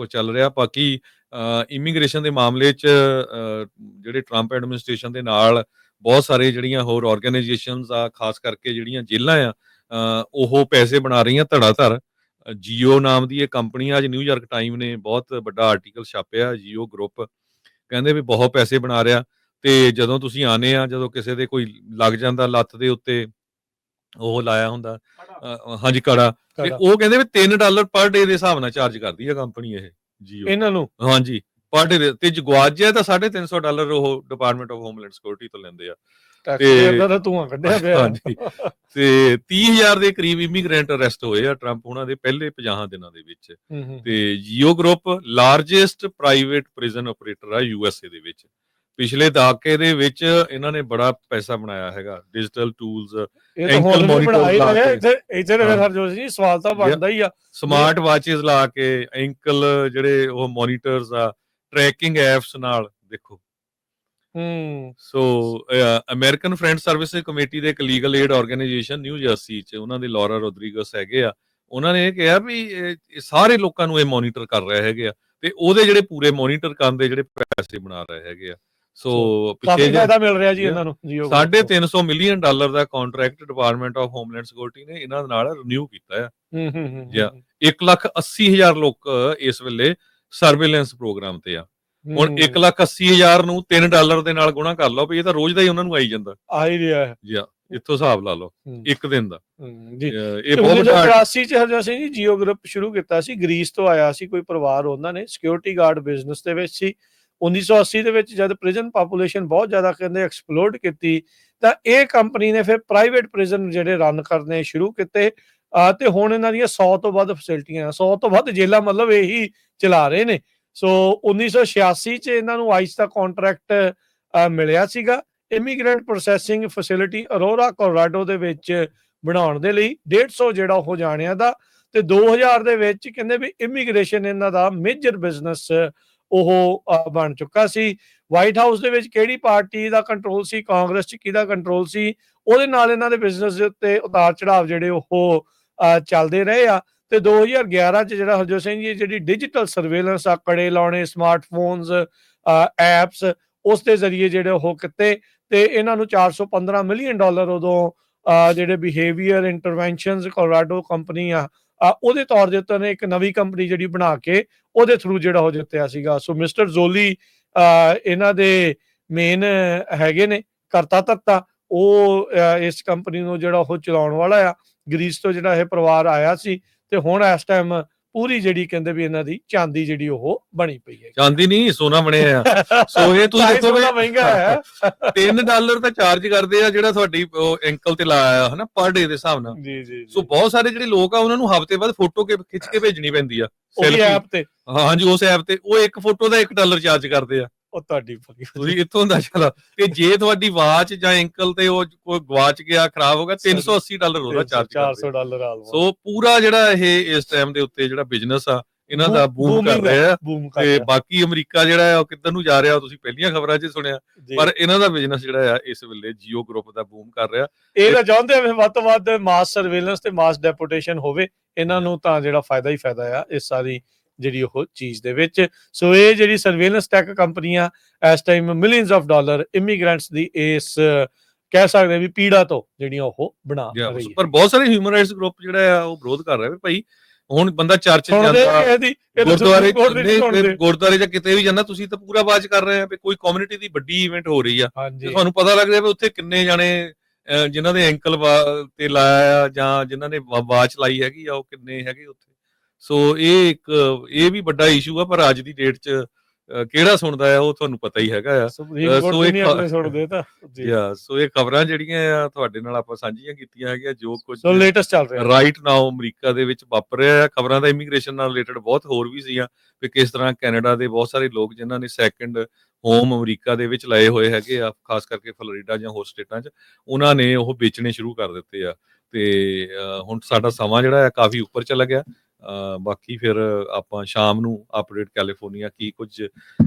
ਕੁਝ ਚੱਲ ਰਿਹਾ। ਬਾਕੀ ਇਮੀਗ੍ਰੇਸ਼ਨ ਦੇ ਮਾਮਲੇ 'ਚ ਜਿਹੜੇ ਟਰੰਪ ਐਡਮਿਨਿਸਟ੍ਰੇਸ਼ਨ ਦੇ ਨਾਲ ਬਹੁਤ ਸਾਰੇ ਜਿਹੜੀਆਂ ਹੋਰ ਆਰਗੇਨਾਈਜੇਸ਼ਨਸ ਆ, ਖਾਸ ਕਰਕੇ ਜਿਹੜੀਆਂ ਜੇਲ੍ਹਾਂ ਆ, ਉਹ ਪੈਸੇ ਬਣਾ ਰਹੀਆਂ ਧੜਾ ਧੜ। ਜੀਓ ਨਾਮ ਦੀ ਇਹ ਕੰਪਨੀ ਆ, ਅੱਜ ਨਿਊਯਾਰਕ ਟਾਈਮ ਨੇ ਬਹੁਤ ਵੱਡਾ ਆਰਟੀਕਲ ਛਾਪਿਆ, ਜੀਓ ਗਰੁੱਪ ਕਹਿੰਦੇ ਵੀ ਬਹੁਤ ਪੈਸੇ ਬਣਾ ਰਿਹਾ। ਤੇ ਜਦੋਂ ਤੁਸੀਂ ਆਨੇ ਆ, ਜਦੋਂ ਕਿਸੇ ਦੇ ਕੋਈ ਲੱਗ ਜਾਂਦਾ ਲੱਤ ਦੇ ਉੱਤੇ, ਉਹ ਲਾਇਆ ਹੁੰਦਾ ਹਾਂਜੀ ਕੜਾ, ਤੇ ਉਹ ਕਹਿੰਦੇ ਵੀ $3 ਪਰ ਡੇ ਦੇ ਹਿਸਾਬ ਨਾਲ ਚਾਰਜ ਕਰਦੀ ਆ ਕੰਪਨੀ ਇਹ ਜੀਓ ਇਹਨਾਂ ਨੂੰ। ਹਾਂਜੀ, ਪਰ ਡੇ ਦੇ, ਤੇ ਗਵਾਚ ਜਾਏ ਤਾਂ $350 ਉਹ ਡਿਪਾਰਟਮੈਂਟ ਆਫ ਹੋਮਲੈਂਡ ਸਿਕਿਉਰਿਟੀ ਤੋਂ ਲੈਂਦੇ ਆ। ਧੂਆਂ ਕੱਢਿਆ ਪਿਆ। ਹਾਂਜੀ, ਤੇ 30,000 ਦੇ ਕਰੀਬ ਇਮੀਗ੍ਰੈਂਟ ਅਰੈਸਟ ਹੋਏ ਆ ਟਰੰਪ ਉਹਨਾਂ ਦੇ ਪਹਿਲੇ 50 ਦਿਨਾਂ ਦੇ ਵਿੱਚ। ਤੇ JIO group largest private prison operator ਆ USA ਦੇ ਵਿੱਚ। ਪਿਛਲੇ ਦਹਾਕੇ ਦੇ ਵਿੱਚ ਇਹਨਾਂ ਨੇ ਬੜਾ ਪੈਸਾ ਬਣਾਇਆ ਹੈਗਾ, ਡਿਜੀਟਲ ਟੂਲਸ, ਐਂਕਲ ਮੋਨੀਟਰ, ਸਵਾਲ ਤਾਂ ਬਣਦਾ ਹੀ ਆ, ਸਮਾਰਟ ਵਾਚਿਸ ਲਾ ਕੇ, ਐਂਕਲ ਜਿਹੜੇ ਉਹ ਮੋਨੀਟਰਸ ਆ, ਟਰੈਕਿੰਗ ਐਪਸ ਨਾਲ ਦੇਖੋ। ਸੋ ਅਮਰੀਕਨ ਫਰੈਂਡ ਸਰਵਿਸਿਜ਼ ਕਮੇਟੀ ਦੇ ਇੱਕ legal aid organisation new jersey 'ਚ, ਉਹਨਾਂ ਦੇ ਲੌਰਾ ਰੋਦਰੀਗਸ ਹੈਗੇ ਆ, ਉਹਨਾਂ ਨੇ ਇਹ ਕਿਹਾ ਵੀ ਇਹ ਸਾਰੇ ਲੋਕਾਂ ਨੂੰ ਇਹ ਮੋਨੀਟਰ ਕਰ ਰਹੇ ਹੈਗੇ ਆ, ਤੇ ਉਹਦੇ ਜਿਹੜੇ ਪੂਰੇ ਮੋਨੀਟਰ ਕਰਨ ਦੇ ਜਿਹੜੇ ਪੈਸੇ ਬਣਾ ਰਹੇ ਹੈਗੇ ਆ। ਸੋ ਪਿੱਛੇ ਫਾਇਦਾ ਮਿਲ ਰਿਹਾ ਜੀ ਇਹਨਾਂ ਨੂੰ। $350 million the contract department of homeland security ਨੇ ਇਹਨਾਂ ਨਾਲ ਰਿਨਿਊ ਕੀਤਾ ਆ। 1,80,000 ਲੋਕ ਇਸ ਵੇਲੇ ਸਰਵੇਲੈਂਸ ਪ੍ਰੋਗਰਾਮ ਤੇ ਆ। ਹੁਣ 1,80,000 ਨੂੰ $3 ਦੇ ਨਾਲ ਗੁਣਾ ਕਰ ਲਓ, ਵੀ ਇਹ ਤਾਂ ਰੋਜ਼ ਦਾ ਹੀ ਉਹਨਾਂ ਨੂੰ ਆਈ ਜਾਂਦਾ, ਆ ਹੀ ਰਿਹਾ ਹੈ ਜੀ। ਇੱਥੋਂ ਹਿਸਾਬ ਲਾ ਲਓ ਇੱਕ ਦਿਨ ਦਾ ਜੀ। ਇਹ ਬਹੁਤ 1983 ਚ ਹਰਜੋਤ ਸਿੰਘ ਜੀ ਜੀਓ ਗਰੁੱਪ ਸ਼ੁਰੂ ਕੀਤਾ ਸੀ, ਗ੍ਰੀਸ ਤੋਂ ਆਇਆ ਸੀ ਕੋਈ ਪਰਿਵਾਰ, ਉਹਨਾਂ ਨੇ ਸਿਕਿਉਰਿਟੀ ਗਾਰਡ ਬਿਜ਼ਨਸ ਦੇ ਵਿੱਚ ਸੀ। 1980 ਦੇ ਵਿੱਚ ਜਦ ਪ੍ਰਿਜ਼ਨ ਪਾਪੂਲੇਸ਼ਨ ਬਹੁਤ ਜ਼ਿਆਦਾ ਕਹਿੰਦੇ ਐਕਸਪਲੋਡ ਕੀਤੀ, ਤਾਂ ਇਹ ਕੰਪਨੀ ਨੇ ਫਿਰ ਪ੍ਰਾਈਵੇਟ ਪ੍ਰਿਜ਼ਨ ਜਿਹੜੇ ਰਨ ਕਰਨੇ ਸ਼ੁਰੂ ਕੀਤੇ, ਤੇ ਹੁਣ ਇਹਨਾਂ ਦੀਆਂ 100 ਤੋਂ ਵੱਧ ਫੈਸਿਲਿਟੀਆਂ, 100 ਤੋਂ ਵੱਧ ਜੇਲ੍ਹਾਂ ਮਤਲਬ ਇਹੀ ਚਲਾ ਰਹੇ ਨੇ। ਸੋ 1986 ਚ ਇਹਨਾਂ ਨੂੰ ਆਈਸ ਦਾ ਕੰਟਰੈਕਟ ਮਿਲਿਆ ਸੀਗਾ, immigrant processing facility Arora Colorado ਦੇ ਵਿੱਚ ਬਣਾਉਣ ਦੇ ਲਈ 150 ਜਿਹੜਾ ਉਹ ਜਾਣਿਆ ਦਾ। ਤੇ 2000 ਦੇ ਵਿੱਚ ਕਹਿੰਦੇ ਵੀ ਇਮੀਗ੍ਰੇਸ਼ਨ ਇਹਨਾਂ ਦਾ ਮੇਜਰ ਬਿਜ਼ਨਸ ਉਹ ਬਣ ਚੁੱਕਾ ਸੀ। ਵਾਈਟ ਹਾਊਸ ਦੇ ਵਿੱਚ ਕਿਹੜੀ ਪਾਰਟੀ ਦਾ ਕੰਟਰੋਲ ਸੀ, ਕਾਂਗਰਸ 'ਚ ਕਿਹਦਾ ਕੰਟਰੋਲ ਸੀ, ਉਹਦੇ ਨਾਲ ਇਹਨਾਂ ਦੇ ਬਿਜ਼ਨਸ ਦੇ ਉੱਤੇ ਉਤਾਰ ਚੜਾਵ ਜਿਹੜੇ ਉਹ ਚੱਲਦੇ ਰਹੇ ਆ। ਤੇ 2011 ਚ ਜਿਹੜਾ ਹਰਜੋਤ ਸਿੰਘ ਜੀ ਜਿਹੜੀ ਡਿਜੀਟਲ ਸਰਵੇਲੈਂਸ ਆ, ਕੜੇ ਲਾਉਣੇ, ਸਮਾਰਟਫੋਨਸ, ਐਪਸ, ਉਸ ਦੇ ਜ਼ਰੀਏ ਜਿਹੜੇ ਉਹ ਕੀਤੇ, ਤੇ ਇਹਨਾਂ ਨੂੰ $415 ਮਿਲੀਅਨ ਉਦੋਂ ਜਿਹੜੇ ਬਿਹੇਵੀਅਰ ਇੰਟਰਵੈਂਸ਼ਨਸ ਕੋਲੋਰਾਡੋ ਕੰਪਨੀ ਆ, ਉਹਦੇ ਤੌਰ ਦੇ ਉੱਤੇ ਨੇ ਇੱਕ ਨਵੀਂ ਕੰਪਨੀ ਜਿਹੜੀ ਬਣਾ ਕੇ ਉਹਦੇ ਥਰੂ ਜਿਹੜਾ ਉਹ ਜਿੱਤਿਆ ਸੀਗਾ। ਸੋ ਮਿਸਟਰ ਜ਼ੋਲੀ ਇਹਨਾਂ ਦੇ ਮੇਨ ਹੈਗੇ ਨੇ ਕਰਤਾ ਧਰਤਾ, ਉਹ ਇਸ ਕੰਪਨੀ ਨੂੰ ਜਿਹੜਾ ਉਹ ਚਲਾਉਣ ਵਾਲਾ ਆ। ਗ੍ਰੀਸ ਤੋਂ ਜਿਹੜਾ ਇਹ ਪਰਿਵਾਰ ਆਇਆ ਸੀ, ਤੇ ਹੁਣ ਇਸ ਟਾਈਮ ਪੂਰੀ ਜਿਹੜੀ ਕਹਿੰਦੇ ਵੀ ਇਹਨਾਂ ਦੀ ਚਾਂਦੀ ਜਿਹੜੀ ਉਹ ਬਣੀ ਪਈ ਹੈ। ਚਾਂਦੀ ਨਹੀਂ, ਸੋਨਾ ਬਣਿਆ ਆ। ਸੋ ਇਹ ਤੁਸੀਂ ਦੇਖੋ ਮਹਿੰਗਾ ਹੈ, $3 ਤਾਂ ਚਾਰਜ ਕਰਦੇ ਆ ਜਿਹੜਾ ਤੁਹਾਡੀ ਐਂਕਲ ਤੇ ਲਾਇਆ ਹਨਾ ਪਰ ਡੇ ਦੇ ਹਿਸਾਬ ਨਾਲ। ਜੀ। ਸੋ ਬਹੁਤ ਸਾਰੇ ਜਿਹੜੇ ਲੋਕ ਆ ਉਹਨਾਂ ਨੂੰ ਹਫ਼ਤੇ ਬਾਅਦ ਫੋਟੋ ਖਿੱਚ ਕੇ ਭੇਜਣੀ ਪੈਂਦੀ ਆ ਐਪ ਤੇ। ਹਾਂਜੀ, ਉਸ ਐਪ ਤੇ ਉਹ ਇੱਕ ਫੋਟੋ ਦਾ $1 ਚਾਰਜ ਕਰਦੇ ਆ। ਉਹ ਤੁਹਾਡੀ ਤੁਸੀਂ ਇੱਥੋਂ ਅੰਦਾਜ਼ਾ ਲਾ, ਤੇ ਜੇ ਤੁਹਾਡੀ ਵਾਚ ਜਾਂ ਐਂਕਲ ਤੇ ਉਹ ਕੋਈ ਗਵਾਚ ਗਿਆ, ਖਰਾਬ ਹੋ ਗਿਆ, $380 ਉਹਦਾ ਚਾਰਜ $400। ਸੋ ਪੂਰਾ ਜਿਹੜਾ ਇਹ ਇਸ ਟਾਈਮ ਦੇ ਉੱਤੇ ਜਿਹੜਾ ਬਿਜ਼ਨਸ ਆ ਇਹਨਾਂ ਦਾ ਬੂਮ ਕਰ ਰਿਹਾ। ਤੇ ਬਾਕੀ ਅਮਰੀਕਾ ਜਿਹੜਾ ਆ ਉਹ ਕਿੱਧਰ ਨੂੰ ਜਾ ਰਿਹਾ, ਤੁਸੀਂ ਪਹਿਲੀਆਂ ਖਬਰਾਂ 'ਚ ਸੁਣਿਆ, ਪਰ ਇਹਨਾਂ ਦਾ ਬਿਜ਼ਨਸ ਜਿਹੜਾ ਆ ਇਸ ਵੇਲੇ ਜੀਓ ਗਰੁੱਪ ਦਾ ਬੂਮ ਕਰ ਰਿਹਾ। ਇਹ ਤਾਂ ਚਾਹੁੰਦੇ ਆ ਵੱਧ ਤੋਂ ਵੱਧ ਮਾਸ ਸਰਵੇਲੈਂਸ ਤੇ ਮਾਸ ਡੈਪੂਟੇਸ਼ਨ ਹੋਵੇ, ਇਹਨਾਂ ਨੂੰ ਤਾਂ ਜਿਹੜਾ ਫਾਇਦਾ ਹੀ ਫਾਇਦਾ ਆ ਇਸ ਸਾਰੀ ਜਿਹੜੀ ਉਹ ਚੀਜ਼ ਦੇ ਵਿੱਚ। ਸੋ ਇਹ ਜਿਹੜੀ ਸਰਵੇਲੈਂਸ ਟੈਕ ਕੰਪਨੀਆਂ ਇਸ time millions of dollar immigrants ਦੀ ਇਸ ਕਹਿ ਸਕਦੇ ਵੀ ਪੀੜਾ ਤੋਂ ਜਿਹੜੀਆਂ ਉਹ ਬਣਾ ਰਹੀ ਹੈ। ਪਰ ਬਹੁਤ ਸਾਰੇ ਹਿਊਮਨ ਰਾਈਟਸ ਗਰੁੱਪ ਜਿਹੜਾ ਆ ਉਹ ਵਿਰੋਧ ਕਰ ਰਿਹਾ ਵੀ ਭਾਈ ਹੁਣ ਬੰਦਾ ਚਰਚ ਜਾਂਦਾ, ਗੁਰਦੁਆਰੇ ਜਾਂ ਕਿਤੇ ਵੀ ਜਾਂਦਾ, ਤੁਸੀਂ ਤਾਂ ਪੂਰਾ ਵਾਚ ਕਰ ਰਹੇ ਆ ਵੀ ਕੋਈ ਕਮਿਊਨਿਟੀ ਦੀ ਵੱਡੀ ਇਵੈਂਟ ਹੋ ਰਹੀ ਆ, ਤੁਹਾਨੂੰ ਪਤਾ ਲੱਗ ਰਿਹਾ ਵੀ ਉੱਥੇ ਕਿੰਨੇ ਜਾਣੇ ਜਿਨ੍ਹਾਂ ਦੇ ਐਂਕਲ ਤੇ ਲਾਇਆ ਜਾਂ ਜਿਨ੍ਹਾਂ ਨੇ ਵਾਚ ਲਾਈ ਹੈਗੀ ਆ ਉਹ ਕਿੰਨੇ ਹੈਗੇ ਉੱਥੇ। ਸੋ ਇਹ ਵੀ ਵੱਡਾ ਇਸ਼ੂ ਆ, ਪਰ ਅੱਜ ਦੀ ਡੇਟ 'ਚ ਕਿਹੜਾ ਸੁਣਦਾ ਆ ਉਹ ਤੁਹਾਨੂੰ ਪਤਾ ਹੀ ਹੈਗਾ ਆ। ਸੋ ਇਹ ਖਬਰਾਂ ਜਿਹੜੀਆਂ ਆ ਤੁਹਾਡੇ ਨਾਲ ਆਪਾਂ ਸਾਂਝੀਆਂ ਕੀਤੀਆਂ ਹੈਗੀਆਂ, ਜੋ ਕੁਝ ਲੇਟੈਸਟ ਚੱਲ ਰਿਹਾ ਰਾਈਟ ਨਾਓ ਅਮਰੀਕਾ ਦੇ ਵਿੱਚ ਵਾਪਰ ਰਿਹਾ ਆ। ਖਬਰਾਂ ਦਾ ਇਮੀਗ੍ਰੇਸ਼ਨ ਨਾਲ ਰਿਲੇਟਡ ਬਹੁਤ ਹੋਰ ਵੀ ਸੀਆਂ, ਵੀ ਕਿਸ ਤਰ੍ਹਾਂ ਕੈਨੇਡਾ ਦੇ ਬਹੁਤ ਸਾਰੇ ਲੋਕ ਜਿਨ੍ਹਾਂ ਨੇ ਸੈਕੰਡ ਹੋਮ ਅਮਰੀਕਾ ਦੇ ਵਿੱਚ ਲਏ ਹੋਏ ਹੈਗੇ ਆ, ਖਾਸ ਕਰਕੇ ਫਲੋਰੀਡਾ ਜਾਂ ਹੋਰ ਸਟੇਟਾਂ 'ਚ, ਉਹਨਾਂ ਨੇ ਉਹ ਵੇਚਣੇ ਸ਼ੁਰੂ ਕਰ ਦਿੱਤੇ ਆ। ਤੇ ਹੁਣ ਸਾਡਾ ਸਮਾਂ ਜਿਹੜਾ ਆ ਕਾਫੀ ਉੱਪਰ ਚਲਾ ਗਿਆ। ਬਾਕੀ ਫਿਰ ਆਪਾਂ ਸ਼ਾਮ ਨੂੰ ਅਪਡੇਟ ਕੈਲੀਫੋਰਨੀਆ ਕੀ ਕੁਝ